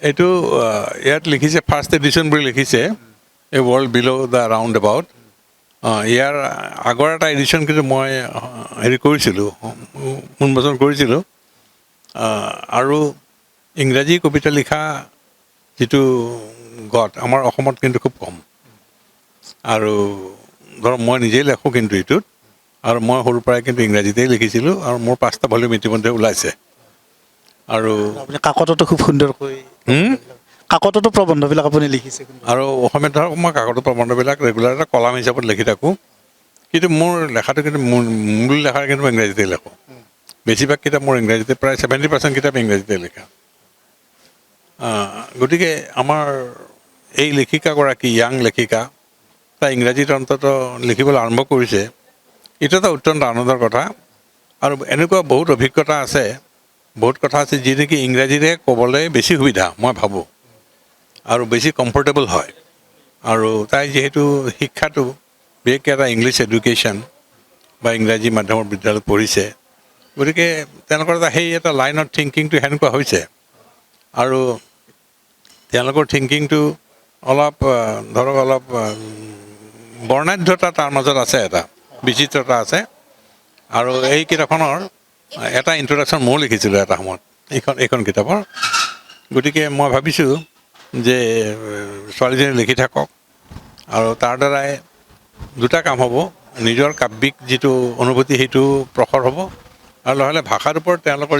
এইটো ইয়াত লিখিছে ফাৰ্ষ্ট এডিশ্যন বুলি লিখিছে a world below' the roundabout ইয়াৰ আগৰ এটা এডিশ্যন কিন্তু মই হেৰি কৰিছিলোঁ উন্মোচন কৰিছিলোঁ আৰু ইংৰাজী কবিতা লিখা যিটো গত আমাৰ অসমত কিন্তু খুব কম আৰু ধৰক মই নিজেই লেখোঁ কিন্তু এইটোত আৰু মই সৰুৰ পৰাই কিন্তু ইংৰাজীতেই লিখিছিলোঁ আৰু মোৰ 5টা ভলিউম ইতিমধ্যে ওলাইছে আৰু আপুনি কাকততো খুব সুন্দৰকৈ কাকততো প্ৰবন্ধবিলাক আপুনি লিখিছে আৰু অসমীয়াত ধৰক মই কাকতৰ প্ৰবন্ধবিলাক ৰেগুলাৰ এটা কলাম হিচাপত লিখি থাকোঁ কিন্তু মোৰ লেখাটো কিন্তু মূল লেখাৰ কিন্তু মই ইংৰাজীতে লিখোঁ বেছিভাগ কিতাপ মোৰ ইংৰাজীতে প্ৰায় 70% কিতাপ ইংৰাজীতে লিখা গতিকে আমাৰ এই লেখিকাগৰাকী য়াং লেখিকা তাই ইংৰাজীত অন্তত লিখিবলৈ আৰম্ভ কৰিছে এইটো এটা অত্যন্ত আনন্দৰ কথা আৰু এনেকুৱা বহুত অভিজ্ঞতা আছে বহুত কথা আছে যি নেকি ইংৰাজীৰে ক'বলৈ বেছি সুবিধা মই ভাবোঁ আৰু বেছি কমফৰ্টেবল হয় আৰু তাই যিহেতু শিক্ষাটো বিশেষকৈ এটা ইংলিছ এডুকেশ্যন বা ইংৰাজী মাধ্যমৰ বিদ্যালয়ত পঢ়িছে গতিকে তেওঁলোকৰ সেই এটা লাইনত থিংকিংটো সেনেকুৱা হৈছে আৰু তেওঁলোকৰ থিংকিংটো অলপ ধৰক অলপ বৰ্ণাঢ্যতা তাৰ মাজত আছে এটা বিচিত্ৰতা আছে আৰু এই কিতাপখনৰ এটা ইন্ট্ৰডাকশ্যন ময়ো লিখিছিলোঁ এটা সময়ত এইখন কিতাপৰ গতিকে মই ভাবিছোঁ যে ছোৱালীজনী লিখি থাকক আৰু তাৰ দ্বাৰাই দুটা কাম হ'ব নিজৰ কাব্যিক যিটো অনুভূতি সেইটো প্ৰখৰ হ'ব আৰু লাহে লাহে ভাষাৰ ওপৰত তেওঁলোকৰ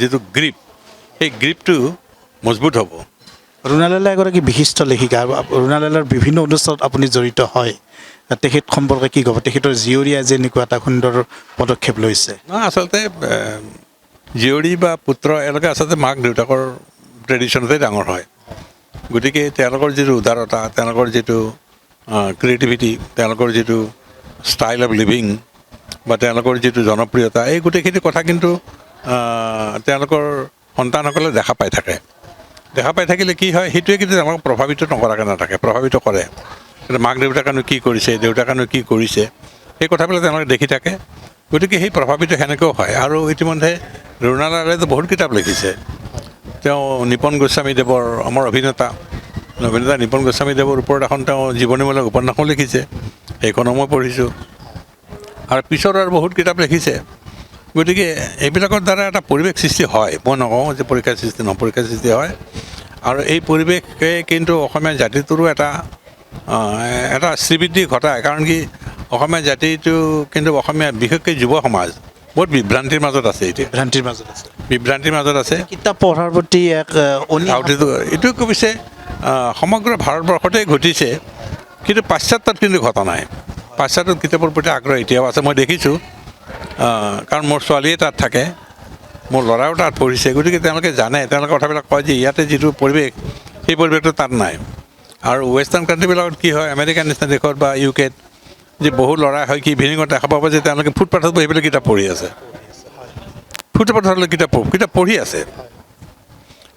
যিটো গ্ৰীপ সেই গ্ৰীপটো মজবুত হ'ব ৰুণা লাইলা এগৰাকী বিশিষ্ট লেখিকা আৰু ৰুণা লাইলাৰ বিভিন্ন অনুষ্ঠানত আপুনি জড়িত হয় তেখেত সম্পৰ্কে কি ক'ব তেখেতৰ জীয়ৰীয়ে যে এনেকুৱা এটা সুন্দৰ পদক্ষেপ লৈছে আচলতে জীয়ৰী বা পুত্ৰ এওঁলোকে আচলতে মাক দেউতাকৰ ট্ৰেডিশ্যনতে ডাঙৰ হয় গতিকে তেওঁলোকৰ যিটো উদাৰতা তেওঁলোকৰ যিটো ক্ৰিয়েটিভিটি তেওঁলোকৰ যিটো ষ্টাইল অফ লিভিং বা তেওঁলোকৰ যিটো জনপ্ৰিয়তা এই গোটেইখিনি কথা কিন্তু তেওঁলোকৰ সন্তানসকলে দেখা পাই থাকিলে কি হয় সেইটোৱে কিন্তু আমাক প্ৰভাৱিত নকৰাকৈ নাথাকে প্ৰভাৱিত কৰে কিন্তু মাক দেউতাকেনো কি কৰিছে দেউতাকেনো কি কৰিছে সেই কথাবিলাক তেওঁলোকে দেখি থাকে গতিকে সেই প্ৰভাৱিত সেনেকৈও হয় আৰু ইতিমধ্যে ৰুণা লাইলাইতো বহুত কিতাপ লিখিছে তেওঁ নিপন গোস্বামীদেৱৰ আমাৰ অভিনেতা নিপন গোস্বামীদেৱৰ ওপৰত এখন তেওঁ জীৱনীমূলক উপন্যাসো লিখিছে সেইখনো মই পঢ়িছোঁ আৰু পিছত আৰু বহুত কিতাপ লিখিছে গতিকে এইবিলাকৰ দ্বাৰা এটা পৰিৱেশ সৃষ্টি হয় মই নকওঁ যে পৰীক্ষাৰ সৃষ্টি নহয় পৰীক্ষাৰ সৃষ্টি হয় আৰু এই পৰিৱেশে কিন্তু অসমীয়া জাতিটোৰো এটা শ্ৰীবৃদ্ধি ঘটায় কাৰণ কি অসমীয়া জাতিটো কিন্তু অসমীয়া বিশেষকৈ যুৱ সমাজ বহুত বিভ্ৰান্তিৰ মাজত আছে এতিয়া বিভ্ৰান্তিৰ মাজত আছে কিতাপ পঢ়াৰ প্ৰতি এক এইটো কৈছে সমগ্ৰ ভাৰতবৰ্ষতে ঘটিছে কিন্তু পাশ্চাত্যত কিন্তু ঘটা নাই পাশ্চাত্যত কিতাপৰ প্ৰতি আগ্ৰহ এতিয়াও আছে মই দেখিছোঁ কাৰণ মোৰ ছোৱালীয়ে তাত থাকে মোৰ ল'ৰাও তাত পঢ়িছে গতিকে তেওঁলোকে জানে তেওঁলোকে কথাবিলাক কয় যে ইয়াতে যিটো পৰিৱেশ সেই পৰিৱেশটো তাত নাই আৰু ৱেষ্টাৰ্ণ কাণ্ট্ৰিবিলাকত কি হয় আমেৰিকাৰ নিচিনা দেশত বা ইউকেত যে বহু ল'ৰাই হয় কি ইভিনিঙত দেখা পাব যে তেওঁলোকে ফুটপাথত বহি পেলাই কিতাপ পঢ়ি আছে ফুটপাথলৈ কিতাপ পঢ়ি আছে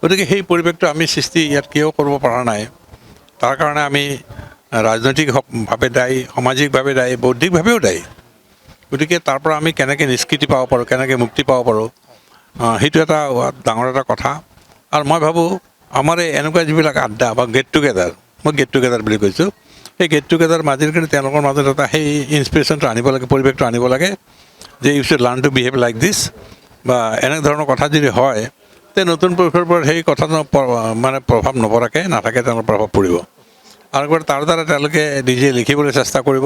গতিকে সেই পৰিৱেশটো আমি সৃষ্টি ইয়াত কিয় কৰিব পৰা নাই তাৰ কাৰণে আমি ৰাজনৈতিকভাৱে দায়ী সামাজিকভাৱে দায়ী বৌদ্ধিকভাৱেও দায়ী গতিকে তাৰ পৰা আমি কেনেকৈ নিষ্কৃতি পাব পাৰোঁ কেনেকৈ মুক্তি পাব পাৰোঁ সেইটো এটা ডাঙৰ এটা কথা আৰু মই ভাবোঁ আমাৰ এই এনেকুৱা যিবিলাক আড্ডা বা গেট টুগেডাৰ মই গেট টুগেডাৰ বুলি কৈছোঁ সেই গেট টুগেডাৰ মাজত কিন্তু তেওঁলোকৰ মাজত এটা সেই ইনস্পিৰেশ্যনটো আনিব লাগে পৰিৱেশটো আনিব লাগে যে you should learn to behave like this বা এনে ধৰণৰ কথা যদি হয় তে নতুন পুৰুষৰ ওপৰত সেই কথাটো মানে প্ৰভাৱ নপৰাকৈ নাথাকে তেওঁলোকৰ প্ৰভাৱ পৰিব আৰু তাৰ দ্বাৰা তেওঁলোকে নিজে লিখিবলৈ চেষ্টা কৰিব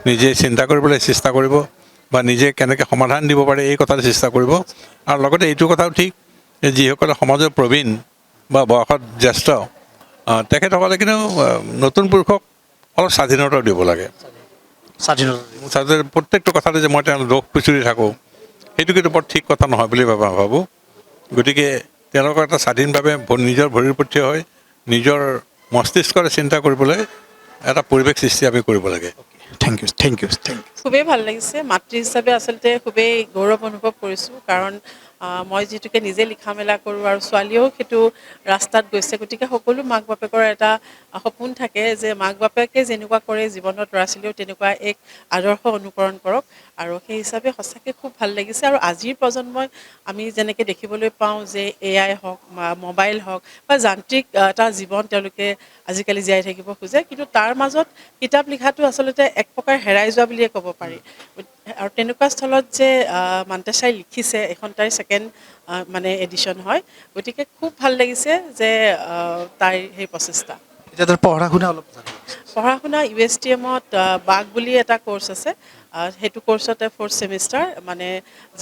নিজে চিন্তা কৰিবলৈ চেষ্টা কৰিব বা নিজে কেনেকৈ সমাধান দিব পাৰে এই কথাটো চেষ্টা কৰিব আৰু লগতে এইটো কথাও ঠিক যে যিসকলে সমাজৰ প্ৰবীণ বা বয়সত জ্যেষ্ঠ তেখেতসকলে কিন্তু নতুন পুৰুষক অলপ স্বাধীনতাও দিব লাগে প্ৰত্যেকটো কথাতে যে মই তেওঁলোক দোষ খুচৰি থাকোঁ সেইটো কিন্তু বৰ ঠিক কথা নহয় বুলি ভাবোঁ গতিকে তেওঁলোকৰ এটা স্বাধীনভাৱে নিজৰ ভৰিৰ ওপৰত থিয় হৈ নিজৰ মস্তিষ্কৰে চিন্তা কৰিবলৈ এটা পৰিৱেশ সৃষ্টি আমি কৰিব লাগে খুবেই ভাল লাগিছে মাতৃ হিচাপে আচলতে খুবেই গৌৰৱ অনুভৱ কৰিছোঁ কাৰণ মই যিহেতুকে নিজে লিখা মেলা কৰোঁ আৰু ছোৱালীয়েও সেইটো ৰাস্তাত গৈছে, গতিকে সকলো মাক বাপেকৰ এটা সপোন থাকে যে মাক বাপেকে যেনেকুৱা কৰে জীৱনত ল'ৰা ছোৱালীয়েও তেনেকুৱা এক আদৰ্শ অনুকৰণ কৰক, আৰু সেই হিচাপে সঁচাকৈ খুব ভাল লাগিছে। আৰু আজিৰ প্ৰজন্মই আমি যেনেকৈ দেখিবলৈ পাওঁ যে AI হওক বা মোবাইল হওক বা যান্ত্ৰিক এটা জীৱন তেওঁলোকে আজিকালি জীয়াই থাকিব খোজে, কিন্তু তাৰ মাজত কিতাপ লিখাটো আচলতে এক প্ৰকাৰ হেৰাই যোৱা বুলিয়ে ক'ব পাৰি। আৰু তেনেকুৱা স্থলত যে মান্তাছাই লিখিছে, এখন তাইৰ ছেকেণ্ড মানে এডিশ্যন হয়, গতিকে খুব ভাল লাগিছে যে তাইৰ সেই প্ৰচেষ্টা। এতিয়া তাৰ পঢ়া শুনা অলপ জানিব বিচাৰিছোঁ। পঢ়া শুনা USTMত বাগ বুলি এটা ক'ৰ্চ আছে, সেইটো ক'ৰ্চতে 4th ছেমিষ্টাৰ, মানে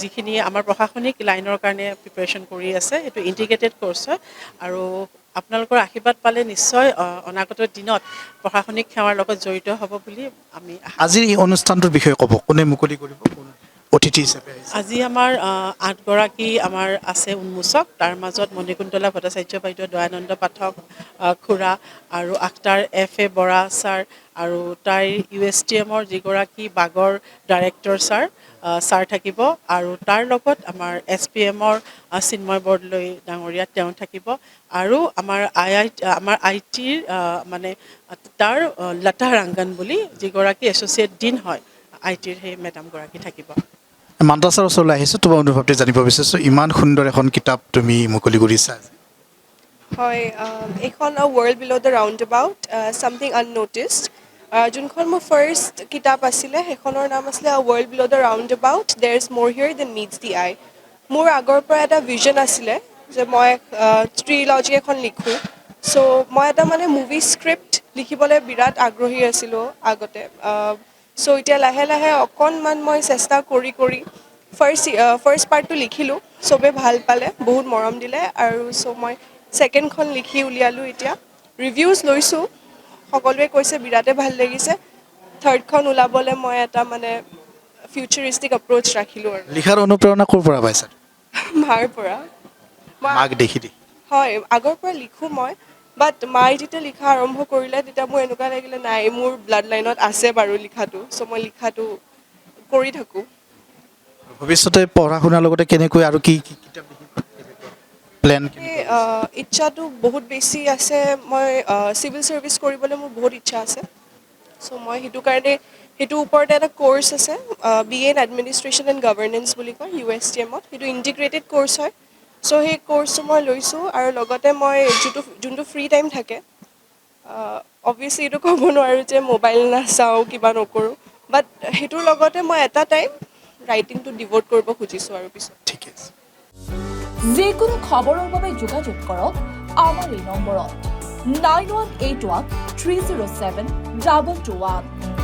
যিখিনি আমাৰ প্ৰশাসনিক লাইনৰ কাৰণে প্ৰিপেৰেশ্যন কৰি আছে, সেইটো ইণ্টিগ্ৰেটেড ক'ৰ্চ হয়। আৰু আপোনালোকৰ আশীৰ্বাদ পালে নিশ্চয় অনাগত দিনত প্ৰশাসনিক সেৱাৰ লগত জড়িত হ'ব বুলি আমি আশা। আজিৰ এই অনুষ্ঠানটোৰ বিষয়ে ক'ব, কোনে মুকলি কৰিব, কোন অতিথি হিচাপে আহিছে? আজি আমাৰ 8গৰাকী আমাৰ আছে উন্মোচক, তাৰ মাজত মণিকুন্তলা ভট্টাচাৰ্য বাইদেউ, দয়ানন্দ পাঠক খুৰা, আৰু আখতাৰ FA বৰা ছাৰ, আৰু তাইৰ USTMৰ যিগৰাকী বাগৰ ডাইৰেক্টৰ ছাৰ থাকিব, আৰু তাৰ লগত আমাৰ SPMৰ চিন্ময় বৰদলৈ ডাঙৰীয়া তেওঁ থাকিব, আৰু আমাৰ আমাৰ ITৰ মানে তাৰ লতা ৰাংগন বুলি যিগৰাকী এছ'চিয়েট ডিন হয় ITৰ, সেই মেডামগৰাকী থাকিব। মান্তাছাৰ ওচৰলৈ আহিছোঁ, তোমাৰ অনুভৱটো জানিব বিচাৰিছোঁ। ইমান সুন্দৰ এখন কিতাপ তুমি মুকলি কৰিছা। হয়, এইখন world below' the roundabout something unnoticed, যোনখন মোৰ ফাৰ্ষ্ট কিতাপ আছিলে, সেইখনৰ নাম আছিলে world below' the roundabout there is more here then Mitch দি আই। মোৰ আগৰ পৰা এটা ভিজন আছিলে যে মই ট্ৰিলজি এখন লিখোঁ, চ' মই এটা মানে মুভি স্ক্ৰিপ্ট লিখিবলৈ বিৰাট আগ্ৰহী আছিলোঁ আগতে। চ' এতিয়া লাহে লাহে অকণমান মই চেষ্টা কৰি ফাৰ্ষ্ট পাৰ্টটো লিখিলোঁ, চবে ভাল পালে, বহুত মৰম দিলে, আৰু চ' মই ছেকেণ্ডখন লিখি উলিয়ালোঁ এতিয়া। ৰিভিউজ লৈছোঁ, সকলোৱে কৈছে বিৰাটেই ভাল লাগিছে। থাৰ্ডখন ওলাবলৈ মই এটা মানে ফিউচাৰিষ্টিক এপ্ৰ'চ ৰাখিলোঁ আৰু লিখাৰ অনুপ্ৰেৰণা ক'ৰ পৰা পাইছা? মাৰ পৰা। মাক দেখি দেখি। হয়, আগৰ পৰা লিখোঁ মই, বাট মায়ে যেতিয়া লিখা আৰম্ভ কৰিলে তেতিয়া মোৰ এনেকুৱা লাগিলে নাই, মোৰ ব্লাড লাইনত আছে বাৰু লিখাটো, চ' মই লিখাটো কৰি থাকোঁ। ভৱিষ্যতে পঢ়া শুনাৰ লগতে কেনেকৈ আৰু কি কিতাপ লিখিব প্লেন? সেই ইচ্ছাটো বহুত বেছি আছে, মই চিভিল ছাৰ্ভিচ কৰিবলৈ মোৰ বহুত ইচ্ছা আছে। চ' মই সেইটো কাৰণে সেইটোৰ ওপৰতে এটা ক'ৰ্চ আছে, BA in administration and governance বুলি কয় USTMত, সেইটো ইণ্টিগ্ৰেটেড ক'ৰ্চ হয়। চ' সেই ক'ৰ্চটো মই লৈছোঁ, আৰু লগতে মই যোনটো ফ্ৰী টাইম থাকে, অবভিয়াছলি এইটো ক'ব নোৱাৰোঁ যে মোবাইল নাচাওঁ কিবা নকৰোঁ, বাট সেইটোৰ লগতে মই এটা টাইম ৰাইটিংটো ডিভ'ট কৰিব খুজিছোঁ আৰু পিছত। ঠিকে আছে। যিকোনো খবৰৰ বাবে যোগাযোগ কৰক আমাৰ এই নম্বৰত 9181 307 2221।